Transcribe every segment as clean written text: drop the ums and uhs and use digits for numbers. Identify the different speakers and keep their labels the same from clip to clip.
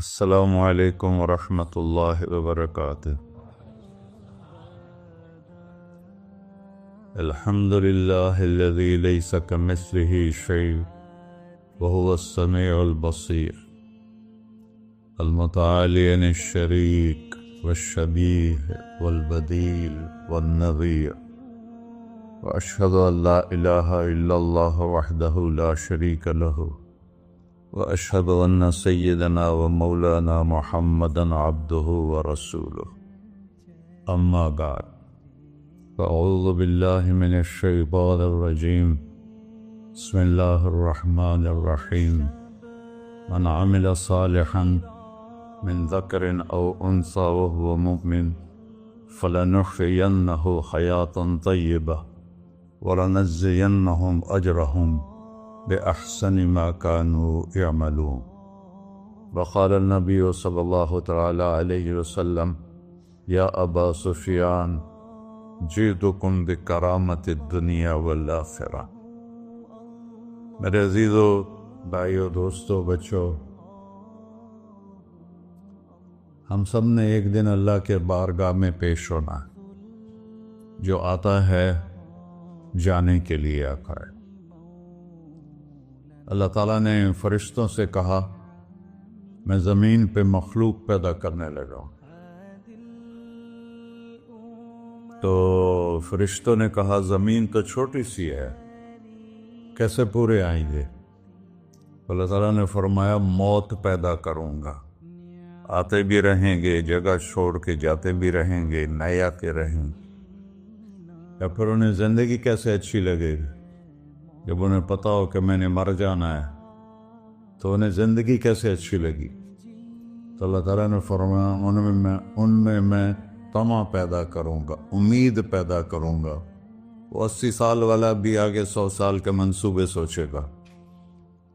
Speaker 1: السلام علیکم ورحمۃ اللہ وبرکاتہ۔ الحمد للہ الذی لیس کمثلہ شیء وهو السمیع البصیر المتعالی عن الشریک والشبیہ والبدیل والنظیر، واشہد ان لا الہ الا اللہ وحدہ لا شریک لہ، واشہد ان سیدنا ومولانا محمدا عبدہ ورسولہ، اما بعد فاعوذ باللہ من الشیطان الرجیم، بسم اللہ الرحمن الرحیم۔ من عمل صالحا من ذکر او انثى وهو مؤمن فلنحيينه حیاة طیبہ ولنجزینہم اجرہم بأحسن ما كانوا يعملون۔ وقال النبي صلى الله تعالى عليه وسلم: يا أبا سفيان جئتكم بكرامة الدنيا والآخرة۔ میرے عزیزو، بھائیو، دوستو، بچو، ہم سب نے ایک دن اللہ کے بارگاہ میں پیش ہونا ہے۔ جو آتا ہے جانے کے لیے آتا ہے۔ اللہ تعالیٰ نے فرشتوں سے کہا میں زمین پہ مخلوق پیدا کرنے لگا ہوں۔ تو فرشتوں نے کہا زمین تو چھوٹی سی ہے، کیسے پورے آئیں گے؟ اللہ تعالیٰ نے فرمایا موت پیدا کروں گا، آتے بھی رہیں گے، جگہ چھوڑ کے جاتے بھی رہیں گے، نئے آتے رہیں گے۔ یا پھر انہیں زندگی کیسے اچھی لگے گی؟ جب انہیں پتا ہو کہ میں نے مر جانا ہے تو انہیں زندگی کیسے اچھی لگی؟ تو اللہ تعالیٰ نے فرمایا ان میں میں طمع پیدا کروں گا، امید پیدا کروں گا۔ وہ 80 سال والا بھی آگے 100 سال کے منصوبے سوچے گا۔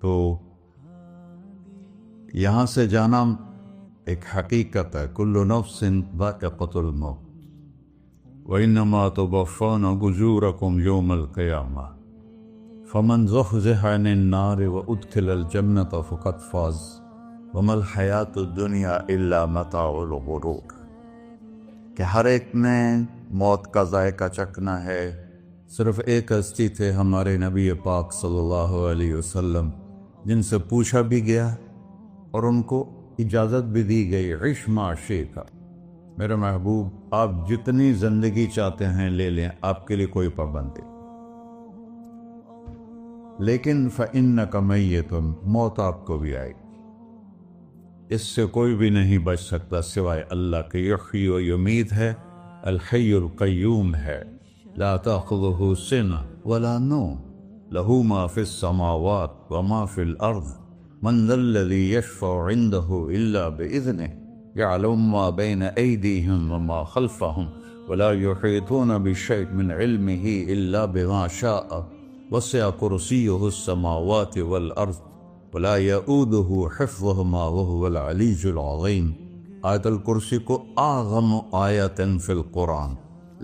Speaker 1: تو یہاں سے جانا ایک حقیقت ہے، کل نفس ذائقۃ الموت وإنما توفون أجوركم يوم القيامة فمن زحزح عن النار وأدخل الجنة فقد فاز وما الحياة الدنيا إلا متاع الغرور۔ کہ ہر ایک نے موت کا ذائقہ چکھنا ہے۔ صرف ایک ہستی تھے ہمارے نبی پاک صلی اللہ علیہ وسلم، جن سے پوچھا بھی گیا اور ان کو اجازت بھی دی گئی، عش ما شئت، میرے محبوب آپ جتنی زندگی چاہتے ہیں لے لیں، آپ کے لیے کوئی پابندی، لیکن فَإِنَّكَ مَيِّتٌ، موت آپ کو بھی آئے گی۔ اس سے کوئی بھی نہیں بچ سکتا سوائے اللہ کے۔ یحیی و یمیت ہے، الحی القیوم ہے، لا تأخذہ سنہ ولا نوم، لہ ما فی السماوات وما فی الارض، من ذا الذی یشفع عنده الا بإذنہ، يعلم ما بين أيديهم وما خلفهم ولا يحيطون بشيء من علمه إلا بما شاء، وسع كرسيه السماوات والأرض ولا يؤوده حفظهما وهو العلي العظيم۔ آیت الکرسی کو اعظم آیت فی القرآن،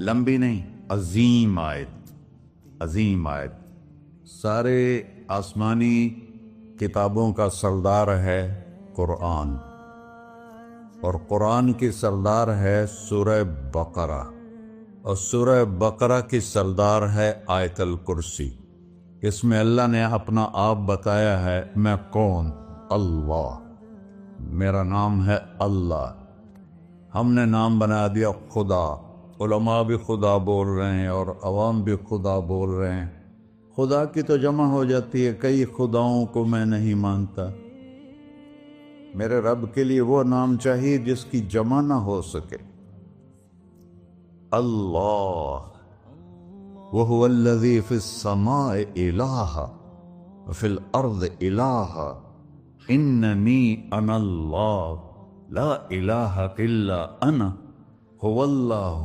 Speaker 1: لمبی نہیں، عظیم آیت، عظیم آیت۔ سارے آسمانی کتابوں کا سردار ہے قرآن، اور قرآن کی سردار ہے سورہ بقرہ، اور سورہ بقرہ کی سردار ہے آیت الکرسی۔ اس میں اللہ نے اپنا آپ بتایا ہے، میں کون؟ اللہ، میرا نام ہے اللہ۔ ہم نے نام بنا دیا خدا۔ علماء بھی خدا بول رہے ہیں اور عوام بھی خدا بول رہے ہیں۔ خدا کی تو جمع ہو جاتی ہے، کئی خداؤں کو میں نہیں مانتا۔ میرے رب کے لیے وہ نام چاہیے جس کی جمع نہ ہو سکے۔ اللہ، وَهُوَ الَّذِي فِي السَّمَاءِ إِلَٰهٌ وَفِي الْأَرْضِ إِلَٰهٌ إِنَّنِي أَنَا اللَّهُ لَا إِلَٰهَ إِلَّا أَنَا هُوَ اللَّهُ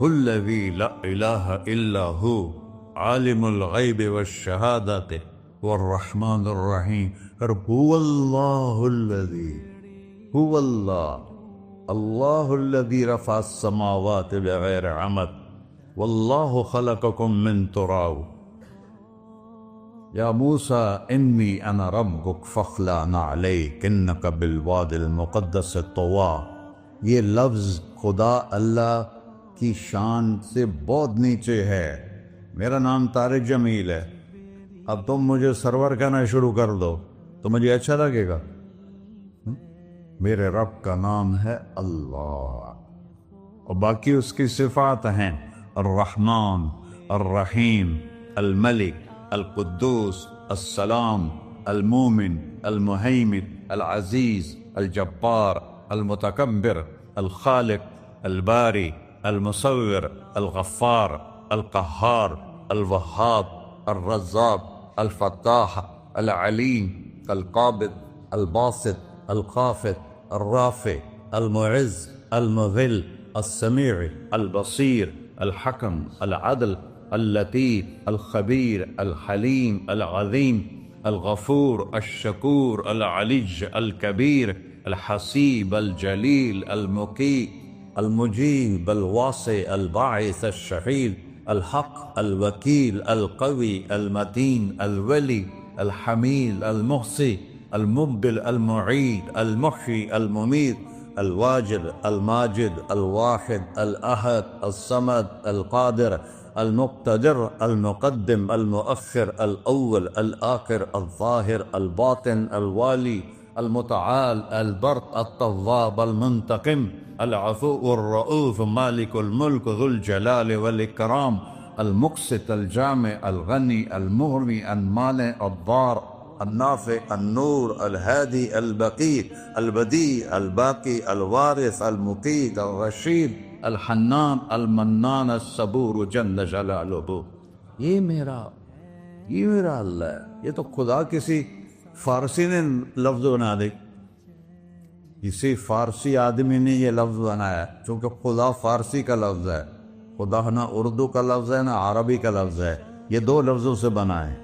Speaker 1: الَّذِي لَا إِلَٰهَ إِلَّا هُوَ عَالِمُ الْغَيْبِ وَالشَّهَادَةِ والرحمن الرحیم۔ هو اللہ الذی، هو اللہ، اللہ الذی رفع السماوات بغیر عمد واللہ خلقکم من تراب۔ یا موسیٰ انی انا ربک فاخلع علیک انک بالوادی المقدس طویٰ، یہ لفظ خدا اللہ کی شان سے بہت نیچے ہے۔ میرا نام طارق جمیل ہے، اب تم مجھے سرور کہنا شروع کر دو تو مجھے اچھا لگے گا؟ میرے رب کا نام ہے اللہ، اور باقی اس کی صفات ہیں الرحمن، الرحیم، الملک، القدوس، السلام، المومن، المہیمن، العزیز، الجبار، المتکبر، الخالق، الباری، المصور، الغفار، القہار، الوہاب، الرزاق، الفتاح، العلیم، القابض، الباسط، الخافض، الرافع، المعز، المذل، السمیع، البصیر، الحکم، العدل، اللطیف، الخبیر، الحلیم، العظیم، الغفور، الشکور، العلی، الکبیر، الحسیب، الجلیل، المقیت، المجیب، الواسع، الباعث، الشفیع، الحق، الوکیل، القوی، المتین، الولی، الحمید، المحصی، المبدل، المعید، المحیی، الممیت، الواجد، الماجد، الواحد، الأحد، الصمد، القادر، المقتدر، المقدم، المؤخر، الأول، الآخر، الظاهر، الباطن، الوالي، المتعال، البر، التواب، المنتقم، العفو، الرؤوف، مالك الملك، ذو الجلال والإكرام، المقسط، الجامع، الغني، المغني، المانع، الضار، النافع، النور، الهادي، البقي، البديع، الباقي، الوارث، المقيت، الرشيد، الحنان، المنان، الصبور جل جلالہ۔ یہ میرا اللہ ہے۔ یہ تو خدا کسی فارسی نے لفظ بنا دے، کسی فارسی آدمی نے یہ لفظ بنایا، چونکہ خدا فارسی کا لفظ ہے، خدا نہ اردو کا لفظ ہے نہ عربی کا لفظ ہے، یہ دو لفظوں سے بنا ہے۔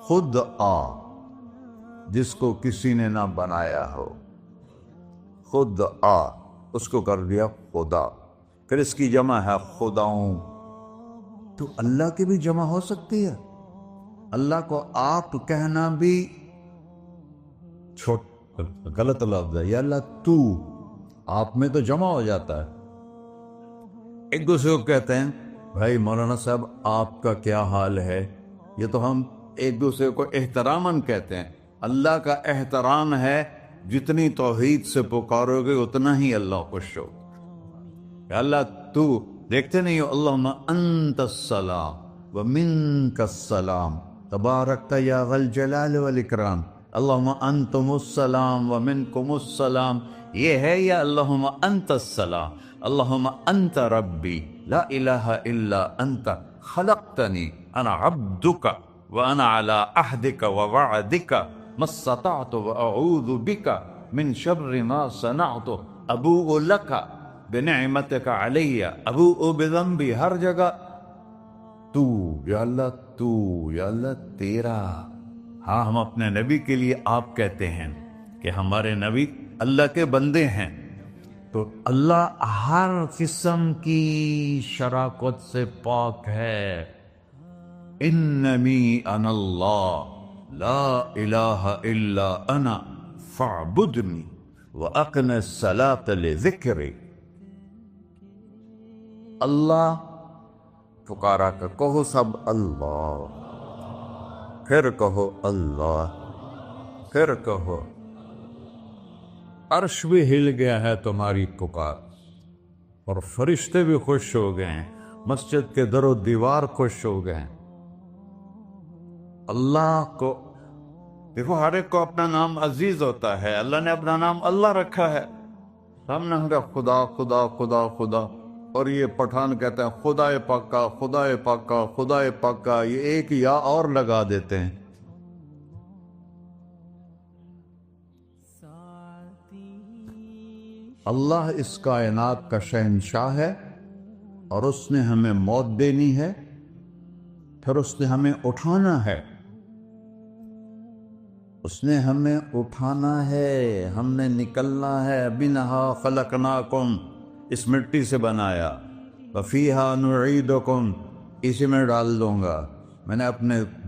Speaker 1: خود آ، جس کو کسی نے نہ بنایا ہو، خود آ، اس کو کر دیا خدا، پھر اس کی جمع ہے خداؤں۔ تو اللہ کی بھی جمع ہو سکتی ہے؟ اللہ کو آپ کہنا بھی غلط لفظ ہے۔ یا اللہ تو، آپ میں تو جمع ہو جاتا ہے۔ ایک دوسرے کو کہتے ہیں بھائی مولانا صاحب آپ کا کیا حال ہے، یہ تو ہم ایک دوسرے کو احتراماً کہتے ہیں۔ اللہ کا احترام ہے جتنی توحید سے پکارو گے اتنا ہی اللہ خوش ہو۔ کہ اللہ تو، دیکھتے نہیں ہو اللہم انت السلام ومنک السلام تبارکت یا ذا الجلال والاکرام، اللہم انتم السلام ومنکم السلام، یہ ہے یا اللہم انت السلام، اللہم انت ربی لا الہ الا انت خلقتنی انا عبدک وانا علی عہدک ووعدک ما استطعت واعوذ بک من شر ما صنعت ابوء لک بنعمتک علی ابوء بذنبی، ہر جگہ تو، یا اللہ تو، یا اللہ تیرا۔ ہاں ہم اپنے نبی کے لیے آپ کہتے ہیں کہ ہمارے نبی اللہ کے بندے ہیں، تو اللہ ہر قسم کی شراکت سے پاک ہے۔ اننی انا اللہ لا الہ الا انا فاعبدنی واقم الصلاۃ لذکری۔ اللہ پکارا کر کہو سب اللہ، پھر کہو اللہ، پھر کہو۔ عرش بھی ہل گیا ہے تمہاری پکار، اور فرشتے بھی خوش ہو گئے ہیں، مسجد کے در و دیوار خوش ہو گئے ہیں۔ اللہ کو دیکھو، ہر ایک کو اپنا نام عزیز ہوتا ہے، اللہ نے اپنا نام اللہ رکھا ہے۔ ہم نے کہا خدا خدا خدا خدا، اور یہ پٹھان کہتے ہیں خدا پاکا خدا پاکا خدا پاکا، یہ ایک یا اور لگا دیتے ہیں۔ اللہ اس کائنات کا شہنشاہ ہے، اور اس نے ہمیں موت دینی ہے، پھر اس نے ہمیں اٹھانا ہے، اس نے ہمیں اٹھانا ہے، ہم نے نکلنا ہے۔ منہا خلقناکم، اس مٹی سے بنایا، وفیہا نعیدکم، اسی میں ڈال دوں گا۔ میں نے اپنے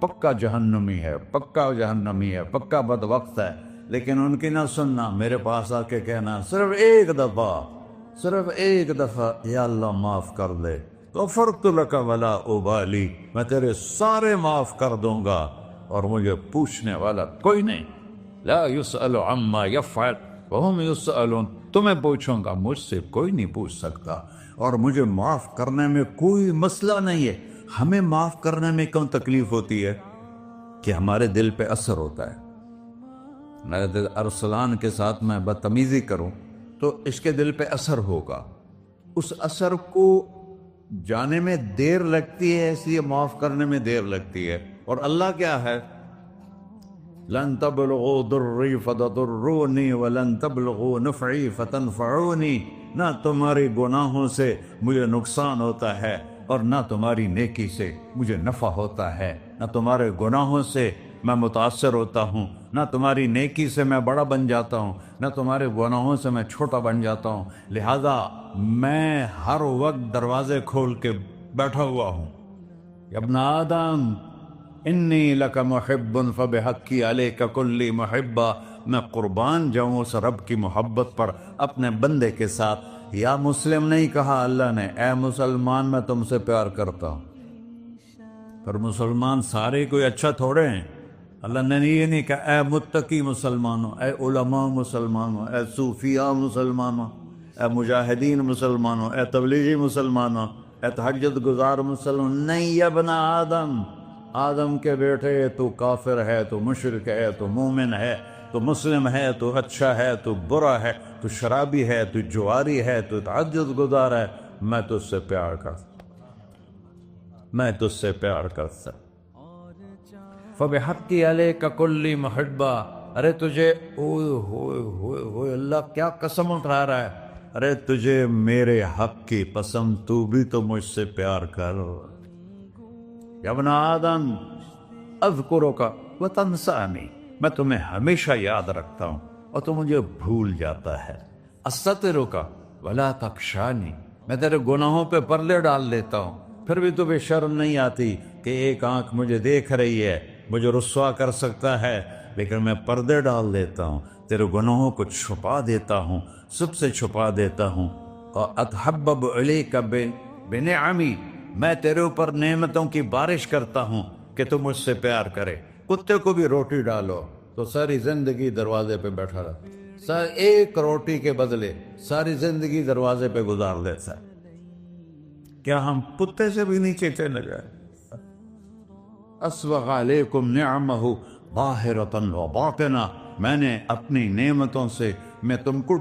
Speaker 1: پکا جہنمی ہے، پکا جہنمی ہے، پکا بدبخت ہے، لیکن ان کی نہ سننا، میرے پاس آ کے کہنا صرف ایک دفعہ یا اللہ معاف کر دے، غفرت لک ولا ابالی، میں تیرے سارے معاف کر دوں گا اور مجھے پوچھنے والا کوئی نہیں۔ لا یسأل عما یفعل وہم یسألون، تمہیں پوچھوں گا، مجھ سے کوئی نہیں پوچھ سکتا، اور مجھے معاف کرنے میں کوئی مسئلہ نہیں ہے۔ ہمیں معاف کرنے میں کیوں تکلیف ہوتی ہے؟ کہ ہمارے دل پہ اثر ہوتا ہے۔ میرے دل ارسلان کے ساتھ میں بدتمیزی کروں تو اس کے دل پہ اثر ہوگا، اس اثر کو جانے میں دیر لگتی ہے، اس لیے معاف کرنے میں دیر لگتی ہے۔ اور اللہ کیا ہے؟ لن تبلغوا ضری فتضرونی ولن تبلغوا نفعی فتنفعونی، نہ تمہاری گناہوں سے مجھے نقصان ہوتا ہے اور نہ تمہاری نیکی سے مجھے نفع ہوتا ہے، نہ تمہارے گناہوں سے میں متاثر ہوتا ہوں، نہ تمہاری نیکی سے میں بڑا بن جاتا ہوں، نہ تمہارے گناہوں سے میں چھوٹا بن جاتا ہوں، لہذا میں ہر وقت دروازے کھول کے بیٹھا ہوا ہوں۔ یا ابن آدم انی لک محب فبحقی علیک کلی محبہ، میں قربان جاؤں اس رب کی محبت پر اپنے بندے کے ساتھ۔ یا مسلم نہیں کہا اللہ نے، اے مسلمان میں تم سے پیار کرتا ہوں۔ پر مسلمان سارے کوئی اچھا تھوڑے ہیں، اللہ نے یہ نہیں کہا اے متقی مسلمانوں، اے علماء مسلمانوں، اے صوفیاء مسلمانوں، اے مجاہدین مسلمانوں، اے تبلیغی مسلمانوں، اے تہجد گزار مسلمان، نہیں یا ابن آدم، آدم کے بیٹے، تو کافر ہے، تو مشرک ہے، تو مومن ہے، تو مسلم ہے، تو اچھا ہے، تو برا ہے، تو شرابی ہے، تو جواری ہے، تو تہجد گزار ہے، میں تجھ سے پیار کرتا، میں تجھ سے پیار کرتا۔ فبحقی علیک کلی محبہ، ارے تجھے اوئے ہوئے ہوئے ہوئے، اللہ کیا قسم اٹھا رہا ہے، ارے تجھے میرے حق کی پسند، تو بھی تو مجھ سے پیار کر۔ یا ابن آدم اذکرک وتنسانی، میں تمہیں ہمیشہ یاد رکھتا ہوں اور تو مجھے بھول جاتا ہے۔ استترک ولا تخشانی، میں تیرے گناہوں پہ پردے ڈال دیتا ہوں، پھر بھی تمہیں شرم نہیں آتی کہ ایک آنکھ مجھے دیکھ رہی ہے، مجھے رسوا کر سکتا ہے، لیکن میں پردے ڈال دیتا ہوں، تیرے گناہوں کو چھپا دیتا ہوں، سب سے چھپا دیتا ہوں۔ اور اتحبب الیک بنعمی، میں تیرے اوپر نعمتوں کی بارش کرتا ہوں کہ تم مجھ سے پیار کرے۔ کتے کو بھی روٹی ڈالو تو ساری زندگی دروازے پہ بیٹھا رہتا، ایک روٹی کے بدلے ساری زندگی دروازے پہ گزار دیتا ہے۔ کیا ہم کتے سے بھی نیچے چلے گئے؟ اسبغ علیکم نعمہ ظاہرۃ و باطنہ، میں نے اپنی نعمتوں سے میں تم کو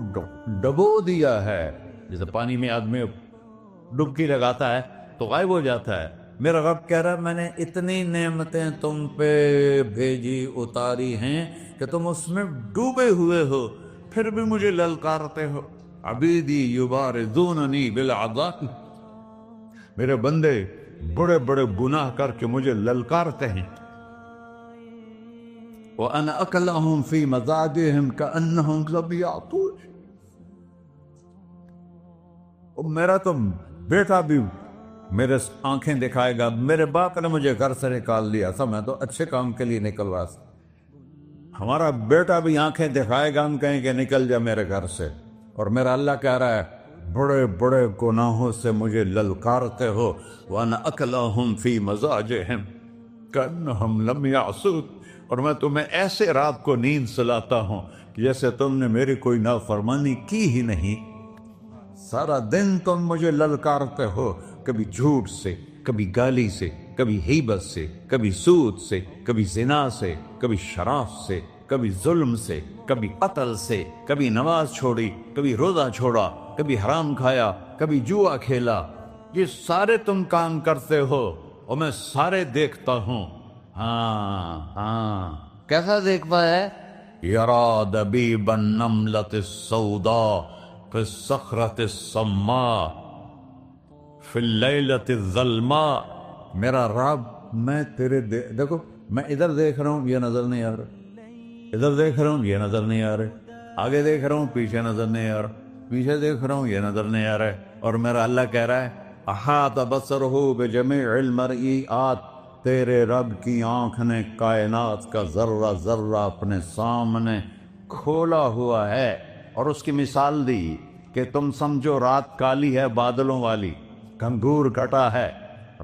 Speaker 1: ڈبو دیا ہے، جیسے پانی میں آدمی ڈبکی لگاتا ہے تو غائب ہو جاتا ہے۔ میرا رب کہہ رہا ہے میں نے اتنی نعمتیں تم پہ بھیجی، اتاری ہیں کہ تم اس میں ڈوبے ہوئے ہو، پھر بھی مجھے للکارتے ہو۔ عبیدی یبارزوننی بالعذاب، میرے بندے بڑے بڑے گناہ کر کے مجھے للکارتے ہیں۔ وَأَنَا أَكْلَهُمْ فِي مَزَاجِهِمْ كَأَنَّهُمْ ظَبِيَّةٌ، میرا تو بیٹا بھی میرے آنکھیں دکھائے گا، میرے باپ نے مجھے گھر سے نکال دیا تھا، میں تو اچھے کام کے لیے نکل رہا تھا، ہمارا بیٹا بھی آنکھیں دکھائے گا، ہم کہیں کہ نکل جا میرے گھر سے۔ اور میرا اللہ کہہ رہا ہے بڑے بڑے گناہوں سے مجھے للکارتے ہو۔ وَأَنَا أَكْلَهُمْ فِي مَزَاجِهِمْ كَأَنَّهُمْ لَمْ يَعْصُونِ، اور میں تمہیں ایسے رات کو نیند سلاتا ہوں کہ جیسے تم نے میری کوئی نافرمانی کی ہی نہیں۔ سارا دن تم مجھے للکارتے ہو، کبھی جھوٹ سے، کبھی گالی سے، کبھی غیبت سے، کبھی سود سے، کبھی زنا سے، کبھی شراب سے، کبھی ظلم سے، کبھی قتل سے، کبھی نماز چھوڑی، کبھی روزہ چھوڑا، کبھی حرام کھایا، کبھی جوا کھیلا۔ یہ سارے تم کام کرتے ہو اور میں سارے دیکھتا ہوں۔ ہاں کیسا دیکھتا ہے؟ یرا دبیب النملۃ السوداء فی الصخرۃ الصماء فی اللیلۃ الظلماء، میرا رب میں تیرے دیکھو، میں ادھر دیکھ رہا ہوں یہ نظر نہیں آ رہا، ادھر دیکھ رہا ہوں یہ نظر نہیں آ رہے، آگے دیکھ رہا ہوں پیچھے نظر نہیں آ رہا، پیچھے دیکھ رہا ہوں یہ نظر نہیں آ رہا ہے، اور میرا اللہ کہہ رہا ہے احاط بصرہ بجمیع المرئیات، تیرے رب کی آنکھ نے کائنات کا ذرہ ذرہ اپنے سامنے کھولا ہوا ہے، اور اس کی مثال دی کہ تم سمجھو رات کالی ہے بادلوں والی، گھنگور کٹا ہے،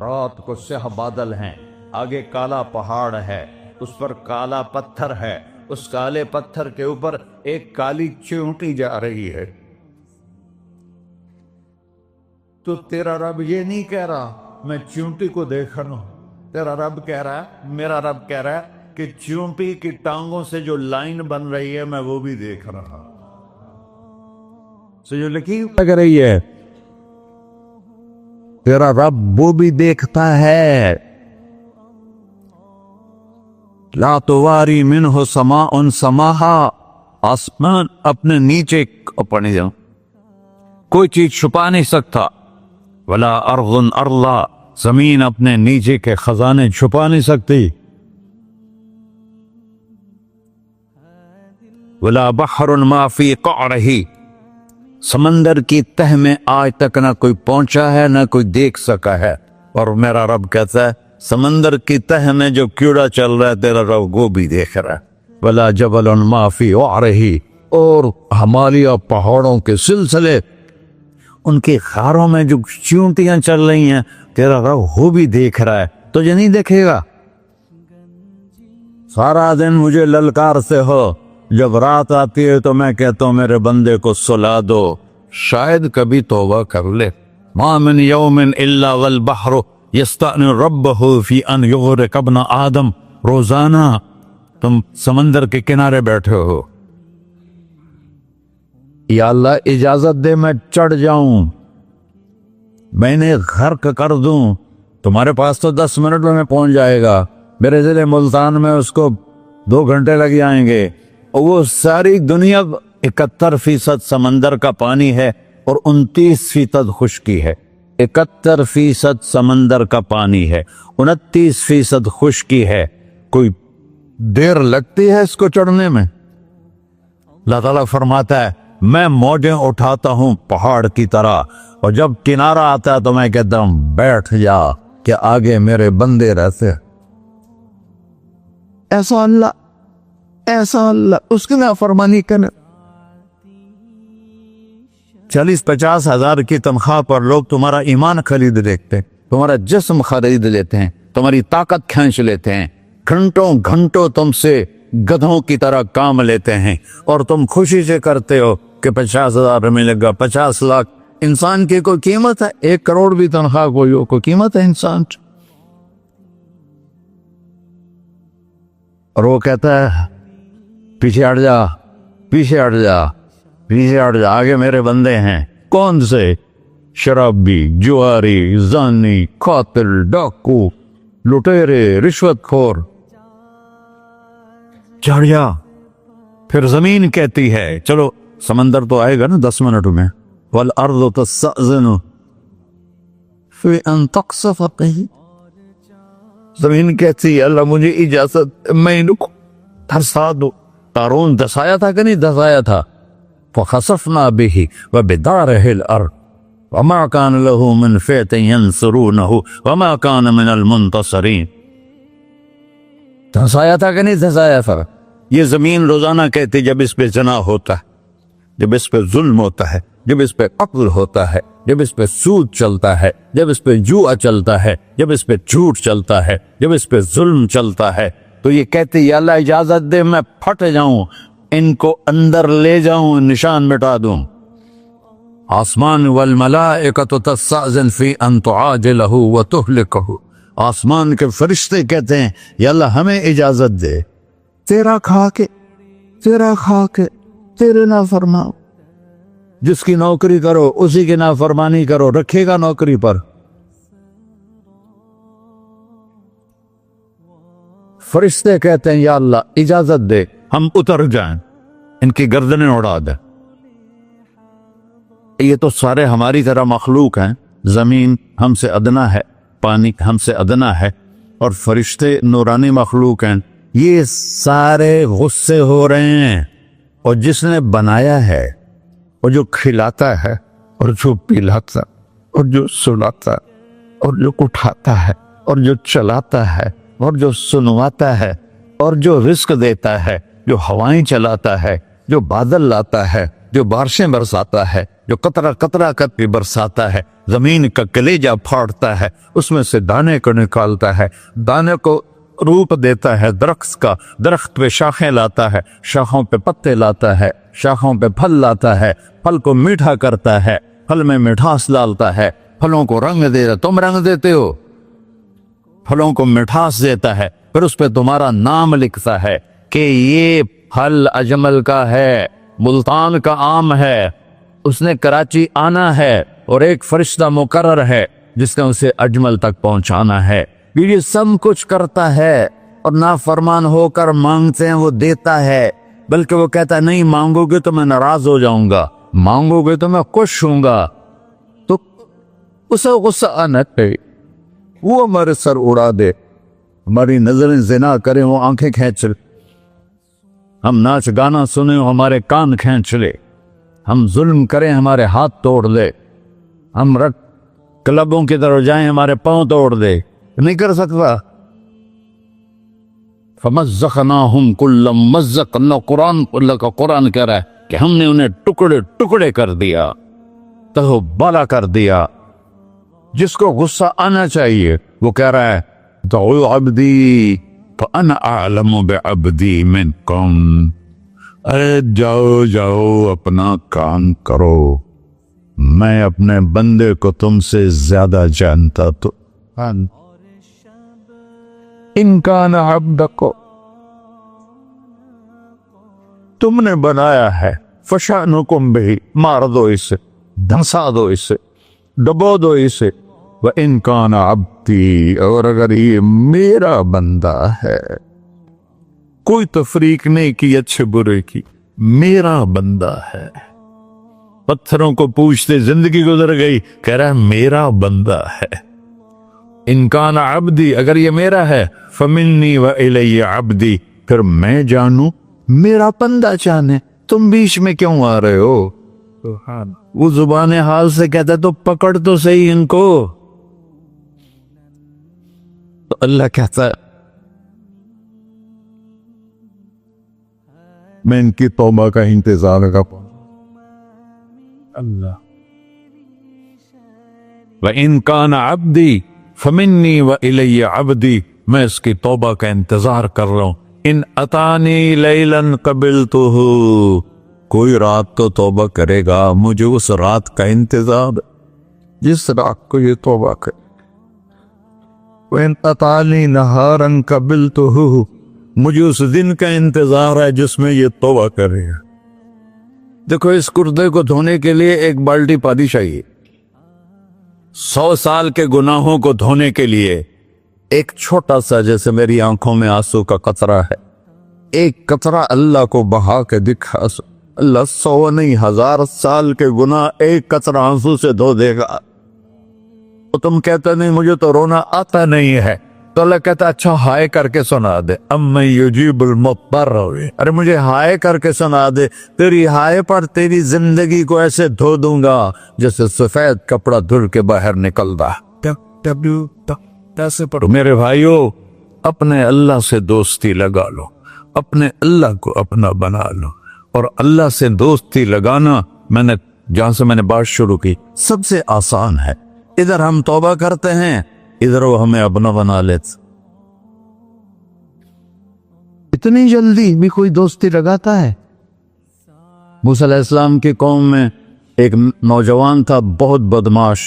Speaker 1: رات کو سیاہ بادل ہیں، آگے کالا پہاڑ ہے، اس پر کالا پتھر ہے، اس کالے پتھر کے اوپر ایک کالی چیونٹی جا رہی ہے۔ تو تیرا رب یہ نہیں کہہ رہا میں چیونٹی کو دیکھ رہا ہوں، تیرا رب کہہ رہا ہے، میرا رب کہہ رہا ہے کہ چیونٹی کی ٹانگوں سے جو لائن بن رہی ہے میں وہ بھی دیکھ رہا ہوں، جو لکیر لگ رہی ہے تیرا رب وہ بھی دیکھتا ہے۔ لا تواری منہ سماء سماہا، آسمان اپنے نیچے اپنے کوئی چیز چھپا نہیں سکتا، ولا ارض ارضا، زمین اپنے نیچے کے خزانے چھپا نہیں سکتی، ولا بحر ما فی قعرہ، سمندر کی تہ میں آج تک نہ کوئی پہنچا ہے نہ کوئی دیکھ سکا ہے، اور میرا رب کہتا ہے سمندر کی تہ میں جو کیڑا چل رہا ہے تیرا رب وہ بھی دیکھ رہا ہے، ولا جبل ما فی وعرہ، اور ہمالیہ پہاڑوں کے سلسلے ان کی خاروں میں جو چیونٹیاں چل رہی ہیں تیرا رب وہ بھی دیکھ رہا ہے، تجھے نہیں دیکھے گا؟ سارا دن مجھے للکارتے ہو، جب رات آتی ہے تو میں کہتا ہوں میرے بندے کو سلا دو، شاید کبھی توبہ کر لے۔ ما من یوم الا والبحر یستأن ربہ فی ان یغرق ابن آدم، روزانہ تم سمندر کے کنارے بیٹھے ہو، یا اللہ اجازت دے میں چڑھ جاؤں، میں نے غرق کر دوں، تمہارے پاس تو 10 منٹ میں پہنچ جائے گا، میرے ضلع ملتان میں اس کو 2 گھنٹے لگ جائیں گے، اور وہ ساری دنیا 71% سمندر کا پانی ہے اور 29% خشکی ہے، 71% سمندر کا پانی ہے، 29% خشکی ہے، کوئی دیر لگتی ہے اس کو چڑھنے میں؟ اللہ تعالیٰ فرماتا ہے میں موجیں اٹھاتا ہوں پہاڑ کی طرح، اور جب کنارہ آتا ہے تو میں کہتا ہوں بیٹھ جا کہ آگے میرے بندے رہتے۔ ایسا اللہ اس کی نافرمانی کرنا۔ 40-50 ہزار کی تنخواہ پر لوگ تمہارا ایمان خرید لیتے ہیں، تمہارا جسم خرید لیتے ہیں، تمہاری طاقت کھینچ لیتے ہیں، گھنٹوں گھنٹوں تم سے گدھوں کی طرح کام لیتے ہیں، اور تم خوشی سے کرتے ہو کہ 50,000 ملے گا، 50 لاکھ۔ انسان کی کوئی قیمت ہے؟ 1 کروڑ بھی تنخواہ کوئی قیمت ہے انسان؟ اور وہ کہتا ہے پیچھے ہٹ جا، پیچھے ہٹ جا، پیچھے ہٹ جا، آگے میرے بندے ہیں۔ کون سے؟ شرابی، جواری، زانی، قاتل، ڈاکو، لٹیرے، رشوت خور۔ چڑھ جا۔ پھر زمین کہتی ہے چلو سمندر تو آئے گا نا 10 منٹ میں، والارض تستأذن فی ان تقصف قیل، زمین کہتی ہے اللہ مجھے اجازت، میں ان کو دھسا دو۔ قارون دھسایا تھا کہ نہیں دھسایا تھا؟ فخسفنا به وبداره الارض وما كان له من فئة ينصرونه وما كان من المنتصرين۔ دھسایا تھا کہ نہیں دھسایا تھا؟ یہ زمین روزانہ کہتی جب اس پہ زنا ہوتا ہے، جب اس پہ ظلم ہوتا ہے، جب اس پہ قتل ہوتا ہے، جب اس پہ سود چلتا ہے، جب اس پہ جوا چلتا ہے، جب اس پہ جھوٹ چلتا ہے، جب اس پہ ظلم چلتا ہے، تو یہ کہتے یا اللہ اجازت دے میں پھٹ جاؤں، ان کو اندر لے جاؤں، نشان مٹا دوں۔ آسمان والملائکۃ تستأذن فی ان تعاجلہ وتہلکہ، آسمان کے فرشتے کہتے ہیں یا اللہ ہمیں اجازت دے، تیرا کھا کے تیرے نافرماں، جس کی نوکری کرو اسی کی نافرمانی کرو، رکھے گا نوکری پر؟ فرشتے کہتے ہیں یا اللہ اجازت دے ہم اتر جائیں، ان کی گردنیں اڑا دیں۔ یہ تو سارے ہماری طرح مخلوق ہیں، زمین ہم سے ادنا ہے، پانی ہم سے ادنا ہے، اور فرشتے نورانی مخلوق ہیں، یہ سارے غصے ہو رہے ہیں، اور جس نے بنایا ہے اور جو کھلاتا ہے اور جو پلاتا اور جو سلاتا اور جو اٹھاتا ہے اور جو چلاتا ہے اور جو سنواتا ہے اور جو رزق دیتا ہے، جو ہوائیں چلاتا ہے، جو بادل لاتا ہے، جو بارشیں برساتا ہے، جو قطرہ قطرہ کر کے برساتا ہے، زمین کا کلیجہ پھاڑتا ہے، اس میں سے دانے کو نکالتا ہے، دانے کو روپ دیتا ہے درخت کا، درخت پہ شاخیں لاتا ہے، شاخوں پہ پتے لاتا ہے، شاخوں پہ پھل لاتا ہے، پھل کو میٹھا کرتا ہے، پھل میں مٹھاس ڈالتا ہے، پھلوں کو رنگ دیتا، تم رنگ دیتے ہو، پھلوں کو مٹھاس دیتا ہے، پھر اس پہ تمہارا نام لکھتا ہے کہ یہ پھل اجمل کا ہے، ملتان کا آم ہے، اس نے کراچی آنا ہے اور ایک فرشتہ مقرر ہے جس نے اسے اجمل تک پہنچانا ہے۔ یہ سب کچھ کرتا ہے، اور نافرمان ہو کر مانگتے ہیں وہ دیتا ہے، بلکہ وہ کہتا ہے نہیں مانگو گے تو میں ناراض ہو جاؤں گا، مانگو گے تو میں خوش ہوں گا، تو اسے غصہ آنا چاہیے، وہ ہمارے سر اڑا دے، ہماری نظریں زنا کریں وہ آنکھیں کھینچ لے، ہم ناچ گانا سنیں وہ ہمارے کان کھینچ لے، ہم ظلم کریں ہمارے ہاتھ توڑ دے، ہم کلبوں کی طرف جائیں ہمارے پاؤں توڑ دے، نہیں کر سکتا۔ فَمَزَّقْنَاهُمْ كُلَّ مُمَزَّقٍ، اللہ کا قرآن کہہ رہا ہے کہ ہم نے انہیں ٹکڑے ٹکڑے کر دیا، تہو بالا کر دیا۔ جس کو غصہ آنا چاہیے وہ کہہ رہا ہے دعوا عبدی فانا اعلم بعبدی منکم، ارے جاؤ جاؤ اپنا کام کرو، میں اپنے بندے کو تم سے زیادہ جانتا تو ان کان عبدکو، تم نے بنایا ہے، فشانکم بہی، مار دو اسے، دھنسا دو اسے، ڈبو دو اسے، وَإِن كَانَ عَبْدِي، اور اگر یہ میرا بندہ ہے، کوئی تفریق نہیں کی اچھے برے کی، میرا بندہ ہے، پتھروں کو پوچھتے زندگی گزر گئی، کہہ رہا ہے میرا بندہ ہے، ان کان عبدی، اگر یہ میرا ہے، فمنی وإلی عبدی، پھر میں جانوں میرا بندہ جانے، تم بیچ میں کیوں آ رہے ہو؟ وہ زبان حال سے کہتا ہے تو پکڑ تو صحیح ان کو، تو اللہ کہتا ہے میں ان کی توبہ کا انتظار کا اللہ، وَإِن كَانَ عَبْدِي فَمِنِّي وَإِلَيَّ عَبْدِي، میں اس کی توبہ کا انتظار کر رہا ہوں، ان اتانی لیلاً قبلتہ، کوئی رات تو توبہ کرے گا، مجھے اس رات کا انتظار، جس رات کو یہ توبہ کرے، وَإِنْ أَطَانِي نَهَارًا قَبِلْتُهُ، مجھے اس دن کا انتظار ہے جس میں یہ توبہ کرے گا۔ دیکھو اس کردے کو دھونے کے لیے ایک بالٹی پانی چاہیے، 100 سال کے گناہوں کو دھونے کے لیے ایک چھوٹا سا، جیسے میری آنکھوں میں آنسو کا قطرہ ہے، ایک قطرہ اللہ کو بہا کے دکھا، اللہ 100 نہیں 1000 سال کے گناہ ایک قطرہ آنسو سے دھو دے گا۔ تو تم کہتے نہیں مجھے تو رونا آتا نہیں ہے، تو اللہ کہتا اچھا ہائے کر کے سنا دے، اَمَّن یُجِیبُ الْمُضْطَرَّ، ارے مجھے ہائے کر کے سنا دے، تیری ہائے پر تیری زندگی کو ایسے دھو دوں گا جیسے سفید کپڑا دھل کے باہر نکلتا۔ میرے بھائیو، اپنے اللہ سے دوستی لگا لو، اپنے اللہ کو اپنا بنا لو، اور اللہ سے دوستی لگانا، جہاں سے میں نے بات شروع کی، سب سے آسان ہے۔ ادھر ہم توبہ کرتے ہیں، ادھر وہ ہمیں اپنا بنا لیتے، اتنی جلدی بھی کوئی دوستی لگاتا ہے؟ موسیٰ علیہ السلام کی قوم میں ایک نوجوان تھا بہت بدماش،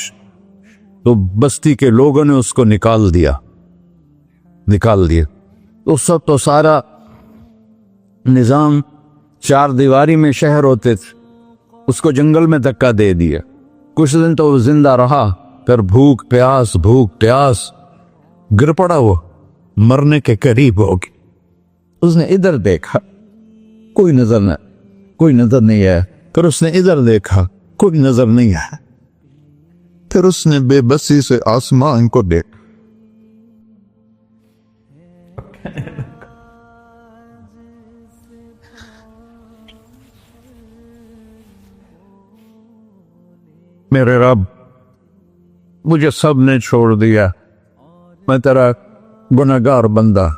Speaker 1: تو بستی کے لوگوں نے اس کو نکال دیا، تو سب تو سارا نظام 4 دیواری میں شہر ہوتے تھے، اس کو جنگل میں دھکا دے دیا، کچھ دن تو وہ زندہ رہا، پھر بھوک پیاس گر پڑا، وہ مرنے کے قریب ہو گیا۔ اس نے ادھر دیکھا، کوئی نظر نہیں آیا، پھر اس نے ادھر دیکھا، کوئی نظر نہیں آیا، پھر اس نے بے بسی سے آسمان کو دیکھا، میرے رب مجھے سب نے چھوڑ دیا، میں تیرا گنہگار بندہ،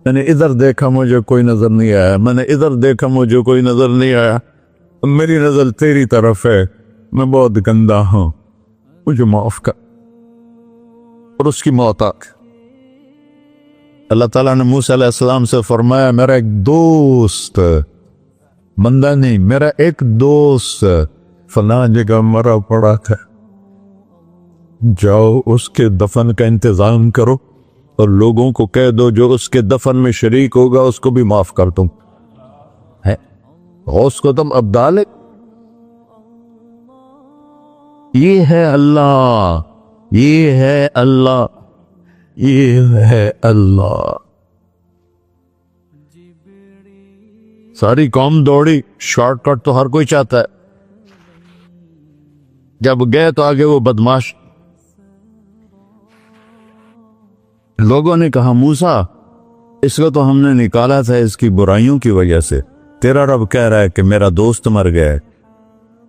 Speaker 1: میں نے ادھر دیکھا مجھے کوئی نظر نہیں آیا، میں نے ادھر دیکھا مجھے کوئی نظر نہیں آیا، میری نظر تیری طرف ہے، میں بہت گندا ہوں، مجھے معاف کر۔ اور اس کی موت آ گئی۔ اللہ تعالیٰ نے موسیٰ علیہ السلام سے فرمایا میرا ایک دوست، بندہ نہیں، میرا ایک دوست فلاں جگہ مرا پڑا تھا، جاؤ اس کے دفن کا انتظام کرو اور لوگوں کو کہہ دو جو اس کے دفن میں شریک ہوگا اس کو بھی معاف کر دوں۔ غوث کو تم ابدال ہے۔ یہ ہے اللہ، یہ ہے اللہ، یہ ہے اللہ۔ ساری قوم دوڑی، شارٹ کٹ تو ہر کوئی چاہتا ہے، جب گئے تو آگے وہ بدماش لوگوں نے کہا موسیٰ اس کو تو ہم نے نکالا تھا اس کی برائیوں کی وجہ سے، تیرا رب کہہ رہا ہے کہ میرا دوست مر گیا ہے۔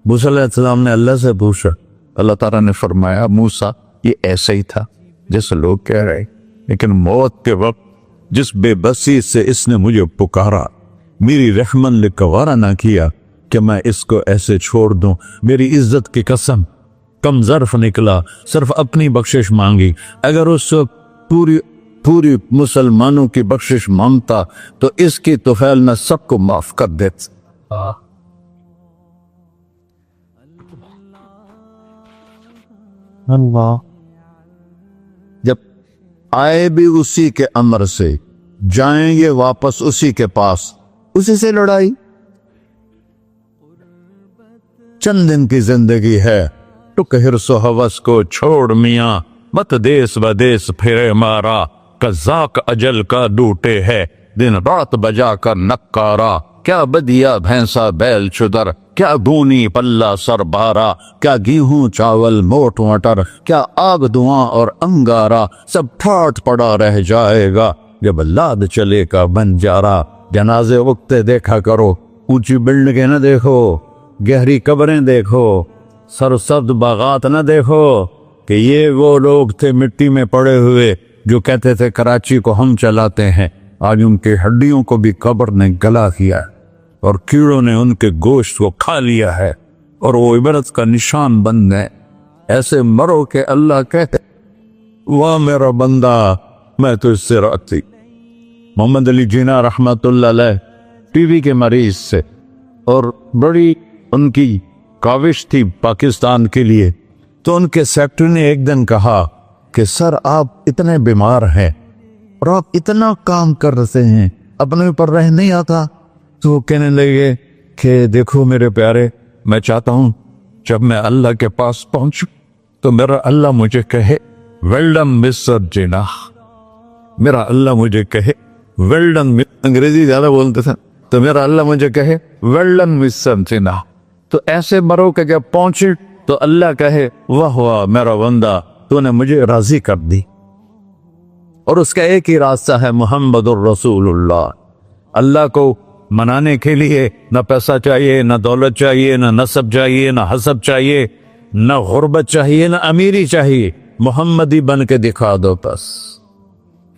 Speaker 1: موسیٰ علیہ السلام نے اللہ سے پوچھا، اللہ تعالیٰ نے فرمایا موسیٰ یہ ایسا ہی تھا جیسے لوگ کہہ رہے، لیکن موت کے وقت جس بے بسی سے اس نے مجھے پکارا، میری رحمن نے گوارا نہ کیا کہ میں اس کو ایسے چھوڑ دوں، میری عزت کی قسم کم ظرف نکلا، صرف اپنی بخشش مانگی، اگر اس پوری مسلمانوں کی بخشش مانگتا تو اس کی طفیل میں سب کو معاف کر دیتا۔ اللہ جب آئے بھی اسی کے امر سے، جائیں گے واپس اسی کے پاس، اسی سے لڑائی۔ چند دن کی زندگی ہے، ٹک حرص و ہوس کو چھوڑ میاں، مت دیس بدیس پھرے مارا، قزاق اجل کا ڈوٹے ہے، دن رات بجا کر نکارا، کیا بدیا بھینسا بیل چدر، کیا گونی پلہ سر بارا، کیا گیہوں چاول موٹ مٹر، کیا آگ دھواں اور انگارا، سب ٹھاٹ پڑا رہ جائے گا جب لاد چلے کا بنجارا۔ جنازے اگتے دیکھا کرو، اونچی بلڈنگیں نہ دیکھو، گہری قبریں دیکھو، سرسبز باغات نہ دیکھو کہ یہ وہ لوگ تھے مٹی میں پڑے ہوئے جو کہتے تھے کراچی کو ہم چلاتے ہیں، آج ان کی ہڈیوں کو بھی قبر نے گلا کیا اور کیڑوں نے ان کے گوشت کو کھا لیا ہے اور وہ عبرت کا نشان بن گئے۔ ایسے مرو کہ اللہ کہتے واہ میرا بندہ میں تو اس سے راضی۔ محمد علی جناح رحمت اللہ علیہ ٹی وی کے مریض سے، اور بڑی ان کی کاوش تھی پاکستان کے لیے، تو ان کے سیکٹری نے ایک دن کہا کہ سر آپ اتنے بیمار ہیں اور آپ اتنا کام کر رہے ہیں، اپنے اوپر رہ نہیں آتا؟ تو وہ کہنے لگے کہ دیکھو میرے پیارے، میں چاہتا ہوں جب میں اللہ کے پاس پہنچوں تو میرا اللہ مجھے کہے ویل ڈن مسٹر جناح، میرا اللہ مجھے کہے ویل ڈن، انگریزی زیادہ بولتے تھے تو میرا اللہ مجھے کہے ویل ڈن مسٹر جناح۔ تو ایسے مرو کہ جب پہنچے تو اللہ کہے واہ واہ میرا بندہ تو نے مجھے راضی کر دی۔ اور اس کا ایک ہی راستہ ہے محمد الرسول اللہ۔ اللہ کو منانے کے لیے نہ پیسہ چاہیے، نہ دولت چاہیے، نہ نسب چاہیے، نہ حسب چاہیے، نہ غربت چاہیے، نہ امیری چاہیے، محمدی بن کے دکھا دو بس۔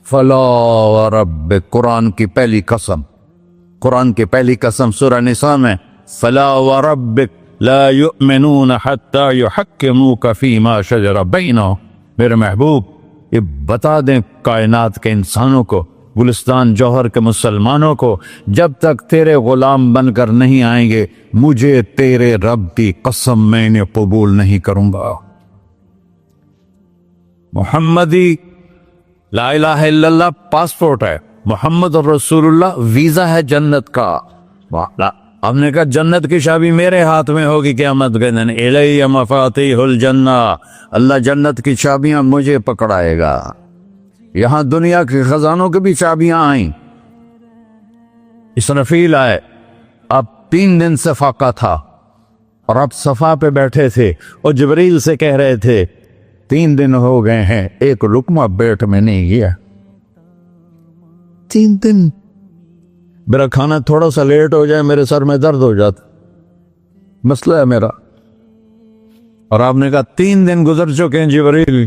Speaker 1: فلا وربک، قرآن کی پہلی قسم، قرآن کی پہلی قسم سورہ نساء میں، فلا وربک لا یؤمنون حتی یحکموک فیما شجر بینہم۔ میرے محبوب یہ بتا دیں کائنات کے انسانوں کو، گلستان جوہر کے مسلمانوں کو، جب تک تیرے غلام بن کر نہیں آئیں گے مجھے تیرے رب کی قسم میں انہیں قبول نہیں کروں گا۔ محمدی لا الہ الا اللہ پاسپورٹ ہے، محمد رسول اللہ ویزا ہے جنت کا۔ ہم نے کہا جنت کی چابی میرے ہاتھ میں ہوگی قیامت کے دن، الی مفاتیح الجنہ، اللہ جنت کی چابیاں مجھے پکڑائے گا۔ یہاں دنیا کے خزانوں کی بھی چابیاں آئیں۔ اسرافیل آئے، اب 3 دن سے فاقہ تھا اور اب صفا پہ بیٹھے تھے اور جبریل سے کہہ رہے تھے 3 دن ہو گئے ہیں ایک لقمہ پیٹ میں نہیں گیا، 3 دن میرا کھانا تھوڑا سا لیٹ ہو جائے میرے سر میں درد ہو جاتا، مسئلہ ہے میرا۔ اور آپ نے کہا 3 دن گزر چکے ہیں جبریل،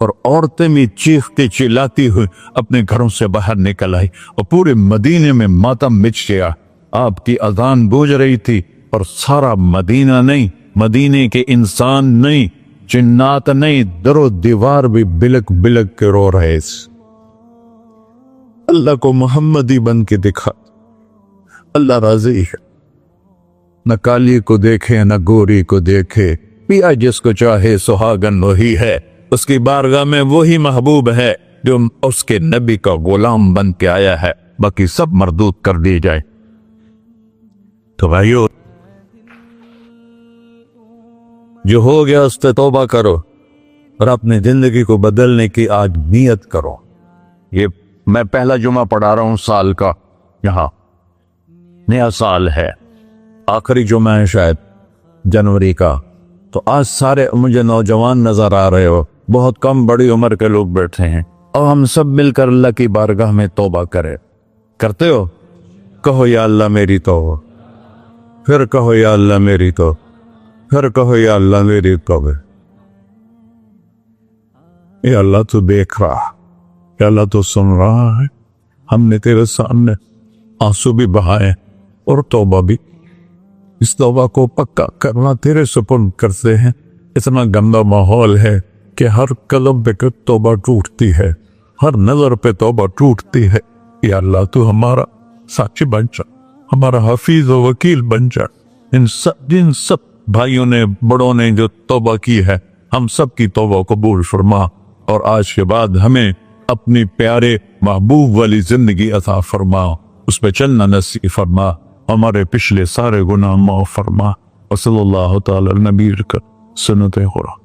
Speaker 1: اور عورتیں بھی چیختی چلاتی ہوئی اپنے گھروں سے باہر نکل آئی اور پورے مدینے میں ماتم مچ گیا۔ آپ کی اذان گونج رہی تھی اور سارا مدینہ نہیں، مدینے کے انسان نہیں، جنات نہیں، در و دیوار بھی بلک بلک کے رو رہے۔ اللہ کو محمدی بن کے دکھا، اللہ راضی ہے۔ نہ کالی کو دیکھے نہ گوری کو دیکھے، پیا جس کو چاہے سہاگن وہی ہے۔ اس کی بارگاہ میں وہی محبوب ہے جو اس کے نبی کا غلام بن کے آیا ہے، باقی سب مردود کر دی جائے۔ تو بھائیو، جو ہو گیا اس سے توبہ کرو اور اپنی زندگی کو بدلنے کی آج نیت کرو۔ یہ میں پہلا جمعہ پڑھا رہا ہوں سال کا، یہاں نیا سال ہے، آخری جمعہ ہے شاید جنوری کا، تو آج سارے مجھے نوجوان نظر آ رہے ہو، بہت کم بڑی عمر کے لوگ بیٹھے ہیں، اور ہم سب مل کر اللہ کی بارگاہ میں توبہ کرتے ہو؟ کہو یا اللہ میری توبہ، پھر کہو یا اللہ میری توبہ، پھر کہو یا اللہ میری توبہ۔ یا اللہ تو دیکھ رہا، یا اللہ تو سن رہا ہے، ہم نے تیرے سامنے آنسو بھی بہائے اور توبہ بھی۔ اس توبہ کو پکا کرنا تیرے سپرد کرتے ہیں۔ اتنا گندا ماحول ہے کہ ہر قدم پہ توبہ ٹوٹتی ہے، ہر نظر پہ توبہ ٹوٹتی ہے۔ یا اللہ تو ہمارا ساتھی بن جا، ہمارا حفیظ و وکیل بن جا۔ جن سب بھائیوں نے، بڑوں نے جو توبہ کی ہے، ہم سب کی توبہ قبول فرما، اور آج کے بعد ہمیں اپنی پیارے محبوب والی زندگی عطا فرما، اس پہ چلنا نصیب فرما، ہمارے پچھلے سارے گناہ معاف فرما۔ وصلی اللہ تعالی نبی کا سنت خورا۔